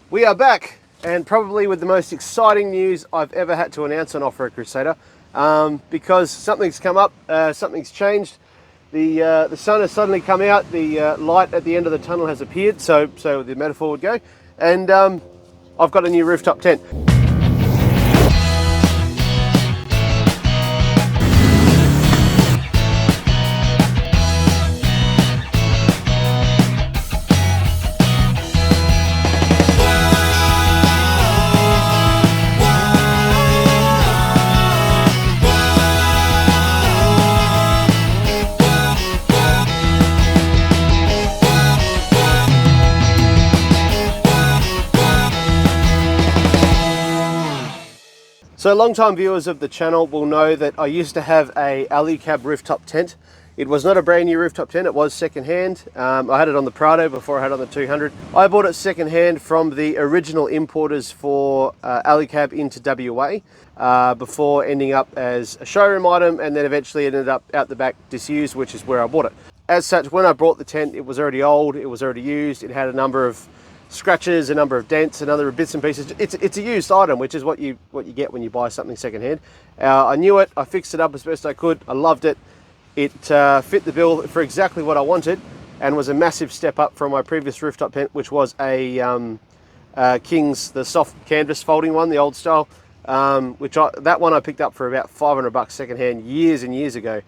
We are back, and probably with the most exciting news I've ever had to announce on Off-Road Crusader, because something's come up, something's changed. The sun has suddenly come out, the light at the end of the tunnel has appeared, so the metaphor would go, and I've got a new rooftop tent. So long-time viewers of the channel will know that I used to have a ARB rooftop tent. It was not a brand new rooftop tent, it was second-hand. I had it on the Prado before I had it on the 200. I bought it second-hand from the original importers for ARB into WA before ending up as a showroom item, and then eventually it ended up out the back disused, which is where I bought it. As such, when I bought the tent, it was already old, it was already used, it had a number of scratches, a number of dents, a number of bits and pieces. It's a used item, which is what you get when you buy something secondhand. I knew it, I fixed it up as best I could, I loved it. It fit the bill for exactly what I wanted, and was a massive step up from my previous rooftop tent, which was a King's, the soft canvas folding one, the old style, that one I picked up for about $500 secondhand years and years ago,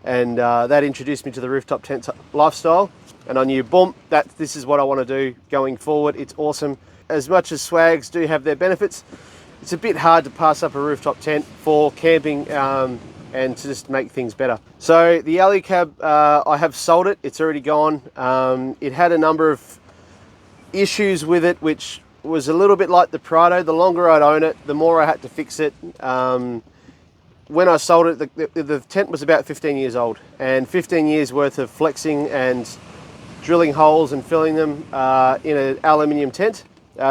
and that introduced me to the rooftop tent lifestyle. And I knew, boom, this is what I want to do going forward. It's awesome. As much as swags do have their benefits, it's a bit hard to pass up a rooftop tent for camping and to just make things better. So the ARB, I have sold it. It's already gone. It had a number of issues with it, which was a little bit like the Prado. The longer I'd own it, the more I had to fix it. When I sold it, the tent was about 15 years old, and 15 years worth of flexing and drilling holes and filling them in an aluminium tent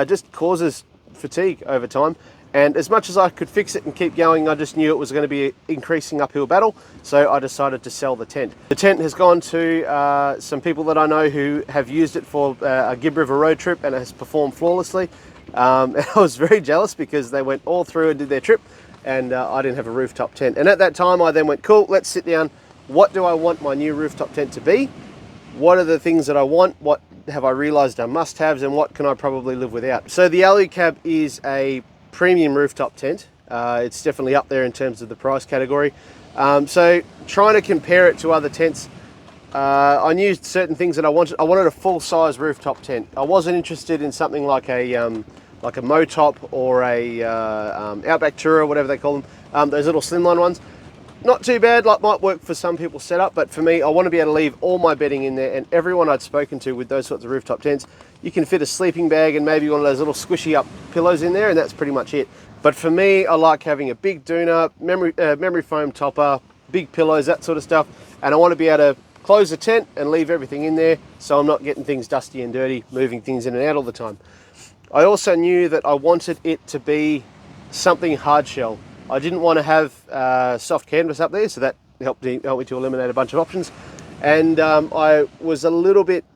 just causes fatigue over time. And as much as I could fix it and keep going, I just knew it was going to be an increasing uphill battle, so I decided to sell the tent. The tent has gone to some people that I know who have used it for a Gibb River road trip, and it has performed flawlessly. And I was very jealous because they went all through and did their trip, and I didn't have a rooftop tent. And at that time I then went, cool, let's sit down. What do I want my new rooftop tent to be? What are the things that I want? What have I realized are must-haves, and what can I probably live without? So the ARB is a premium rooftop tent. It's definitely up there in terms of the price category. So trying to compare it to other tents, I knew certain things that I wanted. I wanted a full-size rooftop tent. I wasn't interested in something like a Motop or a Outback Tourer, whatever they call them, those little slimline ones. Not too bad, like might work for some people's setup, but for me, I want to be able to leave all my bedding in there. And everyone I'd spoken to with those sorts of rooftop tents, you can fit a sleeping bag and maybe one of those little squishy up pillows in there, and that's pretty much it. But for me, I like having a big doona, memory foam topper, big pillows, that sort of stuff. And I want to be able to close the tent and leave everything in there, so I'm not getting things dusty and dirty, moving things in and out all the time. I also knew that I wanted it to be something hard shell. I didn't want to have soft canvas up there, so that helped me to eliminate a bunch of options. And I was a little bit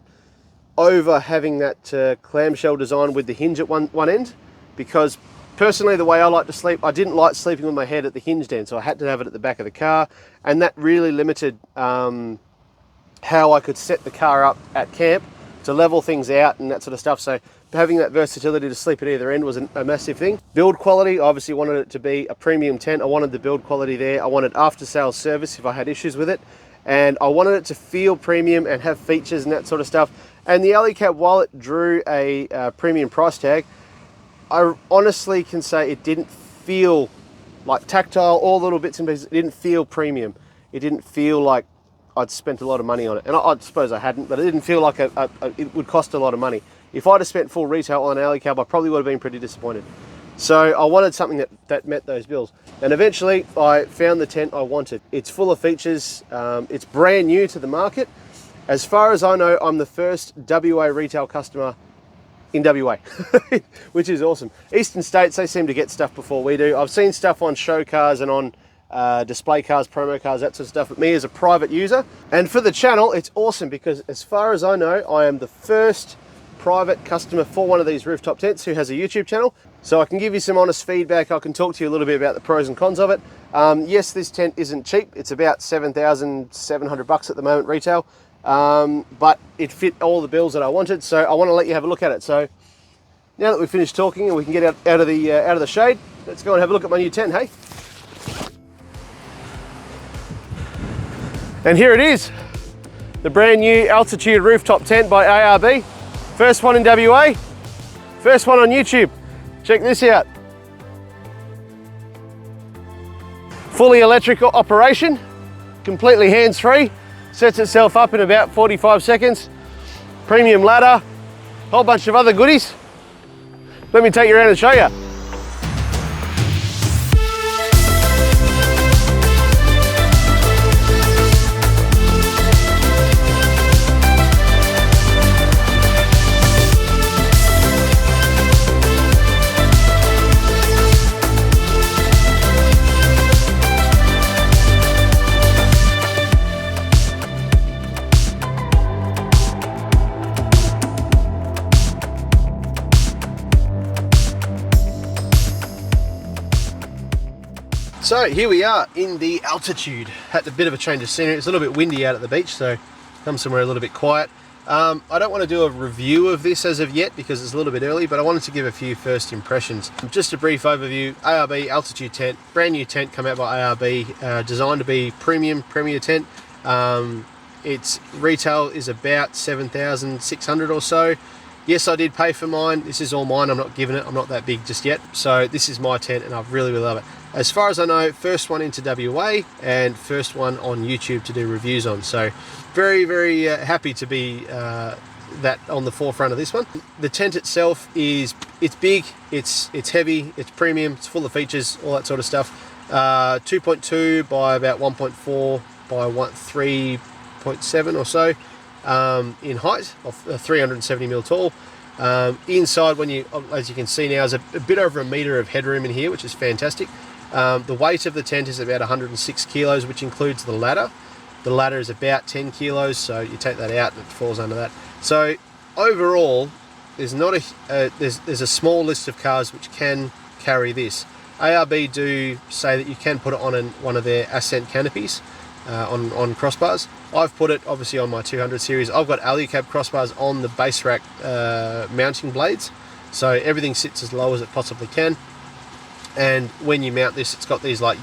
over having that clamshell design with the hinge at one end, because personally, the way I like to sleep, I didn't like sleeping with my head at the hinged end, so I had to have it at the back of the car, and that really limited how I could set the car up at camp to level things out and that sort of stuff. So having that versatility to sleep at either end was a massive thing. Build quality, I obviously wanted it to be a premium tent. I wanted the build quality there. I wanted after sales service if I had issues with it. And I wanted it to feel premium and have features and that sort of stuff. And the ARB, while it drew a premium price tag, I honestly can say it didn't feel like tactile, all the little bits and pieces. It didn't feel premium. It didn't feel like I'd spent a lot of money on it. And I suppose I hadn't, but it didn't feel like it would cost a lot of money. If I'd have spent full retail on an ARB, I probably would have been pretty disappointed. So I wanted something that met those bills. And eventually I found the tent I wanted. It's full of features. It's brand new to the market. As far as I know, I'm the first WA retail customer in WA, which is awesome. Eastern states, they seem to get stuff before we do. I've seen stuff on show cars and on display cars, promo cars, that sort of stuff. But me as a private user, and for the channel, it's awesome because as far as I know, I am the first private customer for one of these rooftop tents who has a YouTube channel, so I can give you some honest feedback. I can talk to you a little bit about the pros and cons of it. Yes, this tent isn't cheap. It's about $7,700 at the moment retail, but it fit all the bills that I wanted, so I want to let you have a look at it. So now that we've finished talking and we can get out of the shade, let's go and have a look at my new tent, hey? And here it is, the brand new Altitude rooftop tent by ARB. First one in WA, first one on YouTube. Check this out. Fully electrical operation, completely hands-free, sets itself up in about 45 seconds. Premium ladder, whole bunch of other goodies. Let me take you around and show you. So here we are in the Altitude. Had a bit of a change of scenery. It's a little bit windy out at the beach, so come somewhere a little bit quiet. I don't want to do a review of this as of yet because it's a little bit early, but I wanted to give a few first impressions. Just a brief overview. ARB Altitude tent, brand new tent come out by ARB, designed to be premier tent. Its retail is about 7,600 or so. Yes, I did pay for mine. This is all mine. I'm not giving it. I'm not that big just yet. So this is my tent and I really love it. As far as I know, first one into WA and first one on YouTube to do reviews on. So very happy to be that on the forefront of this one. The tent itself it's big, it's heavy, it's premium, it's full of features, all that sort of stuff. 2.2 by about 1.4 by 3.7 or so. In height, of 370 mil tall. Inside, as you can see now, is a bit over a metre of headroom in here, which is fantastic. The weight of the tent is about 106 kilos, which includes the ladder. The ladder is about 10 kilos, so you take that out and it falls under that. So overall, there's a small list of cars which can carry this. ARB do say that you can put it on one of their Ascent canopies. On crossbars. I've put it obviously on my 200 series. I've got AluCab crossbars on the base rack mounting blades, so everything sits as low as it possibly can. And when you mount this, it's got these like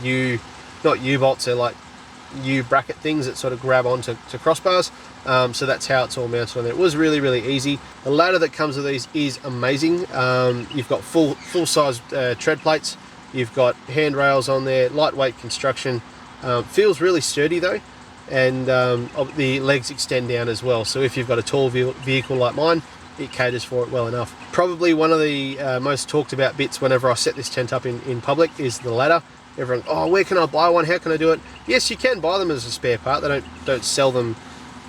not U-bolts, they're like U-bracket things that sort of grab onto crossbars. So that's how it's all mounted on there. It was really easy. The ladder that comes with these is amazing. You've got full-size tread plates. You've got handrails on there, lightweight construction. Feels really sturdy though, and the legs extend down as well, so if you've got a tall vehicle like mine, it caters for it well enough. Probably one of the most talked about bits whenever I set this tent up in public is the ladder. Everyone, oh, where can I buy one? How can I do it? Yes, you can buy them as a spare part. They don't sell them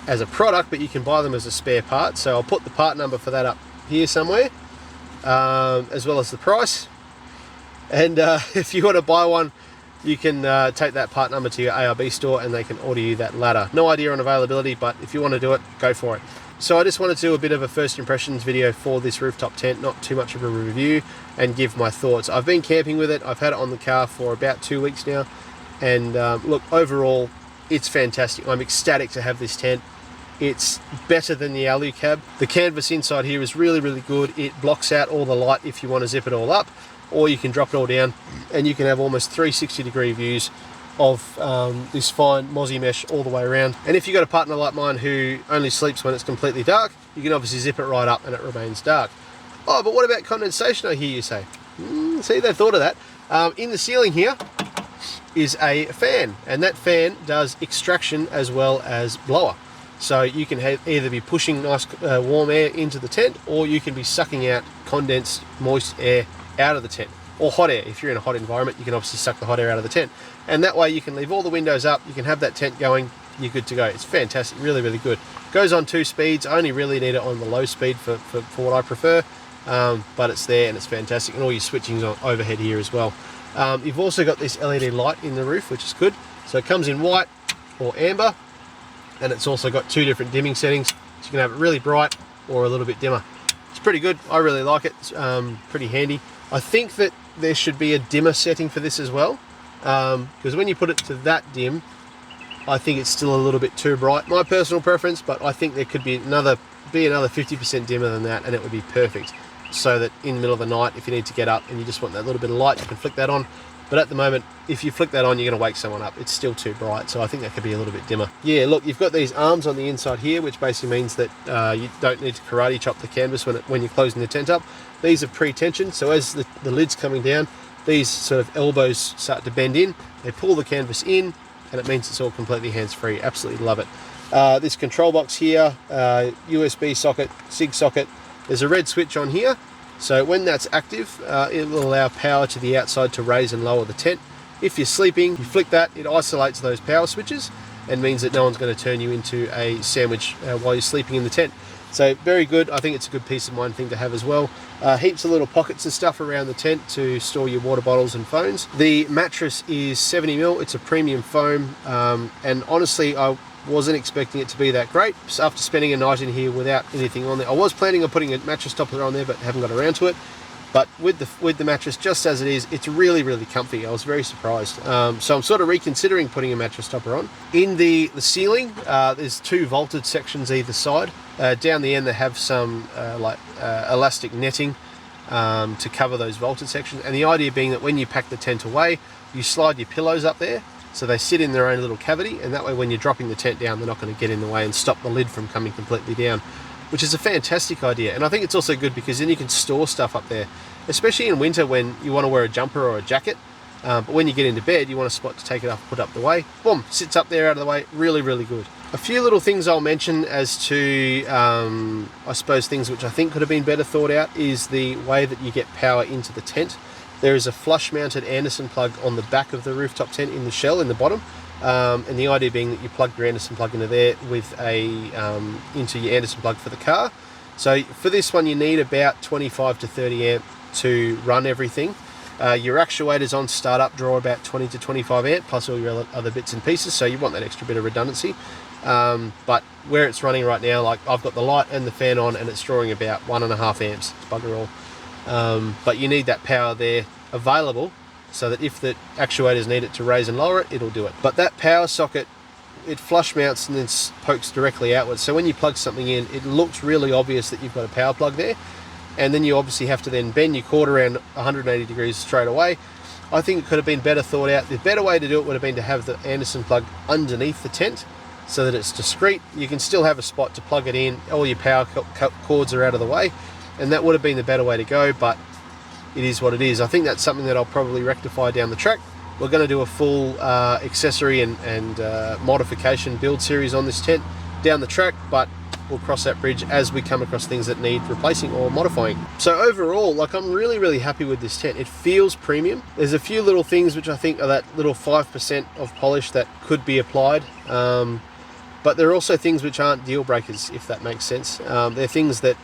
as a product, but you can buy them as a spare part. So I'll put the part number for that up here somewhere, as well as the price. And if you want to buy one, you can take that part number to your ARB store and they can order you that ladder. No idea on availability, but if you want to do it, go for it. So I just wanted to do a bit of a first impressions video for this rooftop tent, not too much of a review, and give my thoughts. I've been camping with it. I've had it on the car for about 2 weeks now. And look, overall, it's fantastic. I'm ecstatic to have this tent. It's better than the AluCab. The canvas inside here is really good. It blocks out all the light if you want to zip it all up, or you can drop it all down and you can have almost 360-degree views of this fine mozzie mesh all the way around. And if you've got a partner like mine who only sleeps when it's completely dark, you can obviously zip it right up and it remains dark. Oh, but what about condensation, I hear you say? See, they've thought of that. In the ceiling here is a fan, and that fan does extraction as well as blower. So you can either be pushing nice warm air into the tent, or you can be sucking out condensed moist air out of the tent, or hot air. If you're in a hot environment, you can obviously suck the hot air out of the tent, and that way you can leave all the windows up, you can have that tent going, you're good to go. It's fantastic, really good. Goes on 2 speeds. I only really need it on the low speed for what I prefer, but it's there and it's fantastic, and all your switching's on overhead here as well. You've also got this LED light in the roof, which is good. So it comes in white or amber, and it's also got 2 different dimming settings, so you can have it really bright or a little bit dimmer. It's pretty good. I really like it. It's pretty handy. I think that there should be a dimmer setting for this as well, because when you put it to that dim, I think it's still a little bit too bright. My personal preference, but I think there could be another 50% dimmer than that, and it would be perfect. So that in the middle of the night, if you need to get up and you just want that little bit of light, you can flick that on. But at the moment, if you flick that on, you're going to wake someone up. It's still too bright, so I think that could be a little bit dimmer. Yeah, look, you've got these arms on the inside here, which basically means that you don't need to karate chop the canvas when you're closing the tent up. These are pre-tensioned, so as the lid's coming down, these sort of elbows start to bend in. They pull the canvas in, and it means it's all completely hands-free. Absolutely love it. This control box here, USB socket, SIG socket. There's a red switch on here, so when that's active, it will allow power to the outside to raise and lower the tent. If you're sleeping, you flick that, it isolates those power switches and means that no one's going to turn you into a sandwich while you're sleeping in the tent. So very good. I think it's a good peace of mind thing to have as well. Heaps of little pockets and stuff around the tent to store your water bottles and phones. The mattress is 70mm. It's a premium foam, and honestly, I wasn't expecting it to be that great. So after spending a night in here without anything on there, I was planning on putting a mattress topper on there, but haven't got around to it. But with the mattress just as it is, it's really, really comfy. I was very surprised. So I'm sort of reconsidering putting a mattress topper on. In the ceiling, there's 2 vaulted sections either side. Down the end, they have some elastic netting to cover those vaulted sections. And the idea being that when you pack the tent away, you slide your pillows up there, so they sit in their own little cavity, and that way when you're dropping the tent down, they're not going to get in the way and stop the lid from coming completely down, which is a fantastic idea. And I think it's also good because then you can store stuff up there, especially in winter when you want to wear a jumper or a jacket, but when you get into bed, you want a spot to take it up, put up the way. Boom, sits up there out of the way. Really, really good. A few little things I'll mention as to, I suppose, things which I think could have been better thought out is the way that you get power into the tent. There is a flush-mounted Anderson plug on the back of the rooftop tent in the shell in the bottom, and the idea being that you plug your Anderson plug into there with into your Anderson plug for the car. So for this one, you need about 25 to 30 amp to run everything. Your actuators on startup draw about 20 to 25 amp plus all your other bits and pieces, so you want that extra bit of redundancy. But where it's running right now, like I've got the light and the fan on, and it's drawing about 1.5 amps. It's bugger all. But you need that power there available so that if the actuators need it to raise and lower it, it'll do it. But that power socket, it flush mounts and then pokes directly outwards. So when you plug something in, it looks really obvious that you've got a power plug there. And then you obviously have to then bend your cord around 180 degrees straight away. I think it could have been better thought out. The better way to do it would have been to have the Anderson plug underneath the tent so that it's discreet. You can still have a spot to plug it in. All your power cords are out of the way. And that would have been the better way to go, but it is what it is. I think that's something that I'll probably rectify down the track. We're going to do a full accessory and modification build series on this tent down the track, but we'll cross that bridge as we come across things that need replacing or modifying. So overall, like, I'm really, really happy with this tent. It feels premium. There's a few little things which I think are that little 5% of polish that could be applied, but there are also things which aren't deal breakers, if that makes sense. They're things that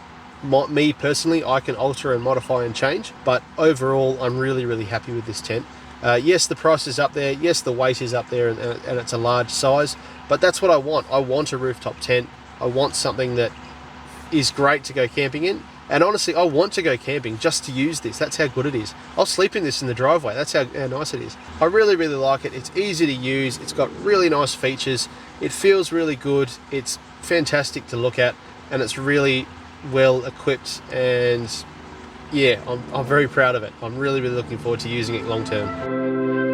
me personally, I can alter and modify and change, but overall I'm really, really happy with this tent. Yes, the price is up there, yes, the weight is up there, and it's a large size, but that's what I want. I want a rooftop tent. I want something that is great to go camping in, and honestly I want to go camping just to use this. That's how good it is. I'll sleep in this in the driveway. That's how nice it is. I really, really like it. It's easy to use, it's got really nice features, it feels really good, it's fantastic to look at, and it's really well equipped, and yeah, I'm very proud of it. I'm really, really looking forward to using it long term.